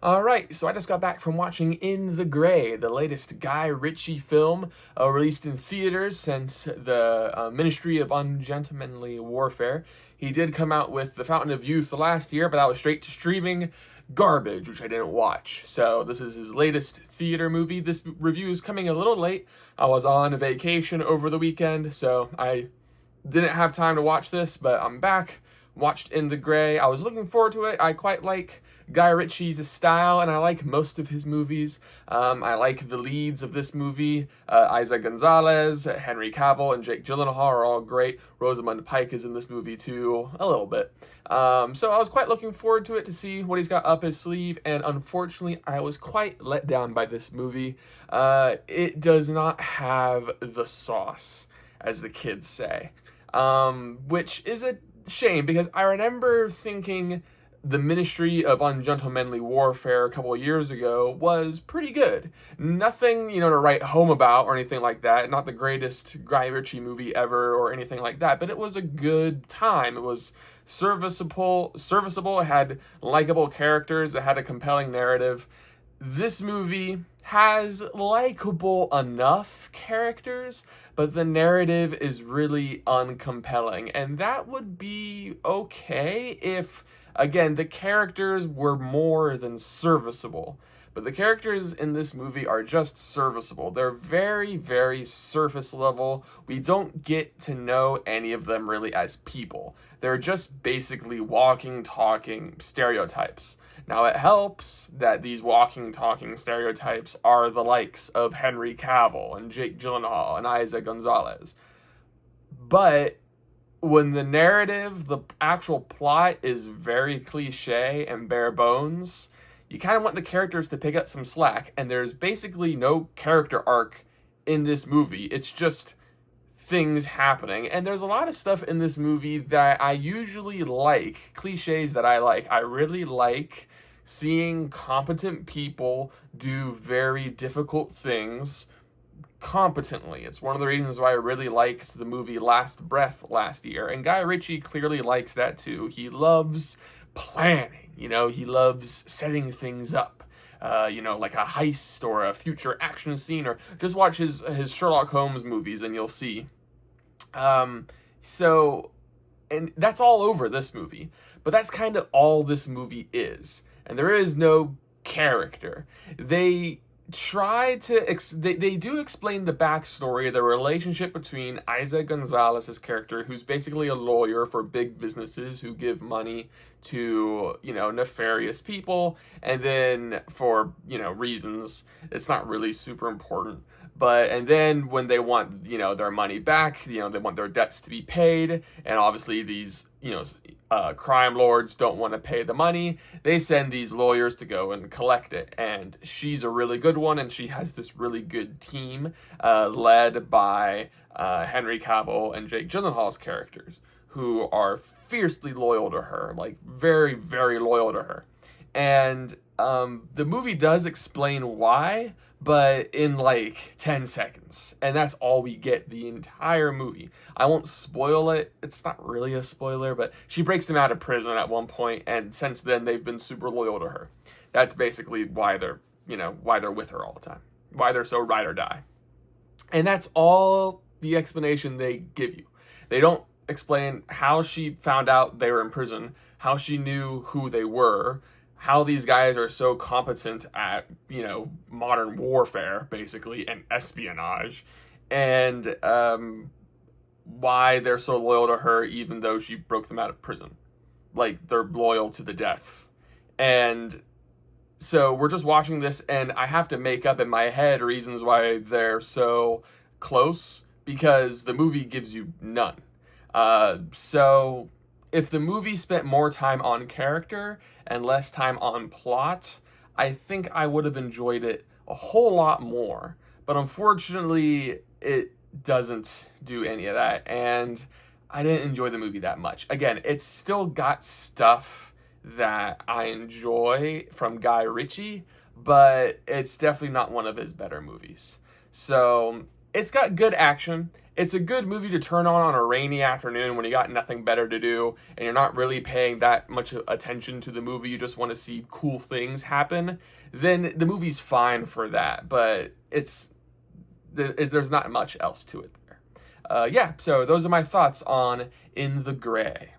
Alright, so I just got back from watching In the Gray, the latest Guy Ritchie film released in theaters since the Ministry of Ungentlemanly Warfare. He did come out with The Fountain of Youth last year, but that was straight to streaming garbage, which I didn't watch. So this is his latest theater movie. This review is coming a little late. I was on a vacation over the weekend, so I didn't have time to watch this, but I'm back. Watched In the Gray. I was looking forward to it. I quite like Guy Ritchie's style, and I like most of his movies. I like the leads of this movie. Isa Gonzalez, Henry Cavill, and Jake Gyllenhaal are all great. Rosamund Pike is in this movie too, a little bit. So I was quite looking forward to it to see what he's got up his sleeve, and unfortunately, I was quite let down by this movie. It does not have the sauce, as the kids say, which is a shame because I remember thinking the Ministry of Ungentlemanly Warfare a couple of years ago was pretty good. Nothing, to write home about or anything like that. Not the greatest Guy Ritchie movie ever or anything like that, but it was a good time. It was serviceable. It had likable characters. It had a compelling narrative. This movie has likable enough characters, but the narrative is really uncompelling. And that would be okay if, again, the characters were more than serviceable. But the characters in this movie are just serviceable. They're very, very surface level. We don't get to know any of them really as people. They're just basically walking, talking stereotypes. Now, it helps that these walking, talking stereotypes are the likes of Henry Cavill and Jake Gyllenhaal and Isa Gonzalez. But when the narrative, the actual plot is very cliche and bare bones, you kind of want the characters to pick up some slack, and there's basically no character arc in this movie. It's just things happening, and there's a lot of stuff in this movie that I usually like, cliches that I like. I really like seeing competent people do very difficult things competently. It's one of the reasons why I really liked the movie Last Breath last year, and Guy Ritchie clearly likes that too. He loves planning, he loves setting things up. Like a heist or a future action scene, or just watch his Sherlock Holmes movies and you'll see. So, and that's all over this movie, but that's kind of all this movie is. And there is no character. They try to they do explain the backstory, the relationship between Isa Gonzalez's character, who's basically a lawyer for big businesses who give money to nefarious people, and then for reasons it's not really super important, and then when they want their money back, they want their debts to be paid, and obviously these crime lords don't want to pay the money. They send these lawyers to go and collect it, and she's a really good one, and she has this really good team led by Henry Cavill and Jake Gyllenhaal's characters, who are fiercely loyal to her, like very, very loyal to her. And the movie does explain why, but in like 10 seconds. And that's all we get the entire movie. I won't spoil it. It's not really a spoiler, but she breaks them out of prison at one point, and since then they've been super loyal to her. That's basically why they're with her all the time. Why they're so ride or die. And that's all the explanation they give you. They don't explain how she found out they were in prison, how she knew who they were, how these guys are so competent at, modern warfare, basically, and espionage, and why they're so loyal to her even though she broke them out of prison. Like, they're loyal to the death. And so we're just watching this, and I have to make up in my head reasons why they're so close, because the movie gives you none. So if the movie spent more time on character and less time on plot, I think I would have enjoyed it a whole lot more. But unfortunately, it doesn't do any of that, and I didn't enjoy the movie that much. Again, it's still got stuff that I enjoy from Guy Ritchie, but it's definitely not one of his better movies. So it's got good action. it's a good movie to turn on a rainy afternoon when you got nothing better to do and you're not really paying that much attention to the movie, you just want to see cool things happen, then the movie's fine for that, but there's not much else to it there. Yeah, so those are my thoughts on In the Gray.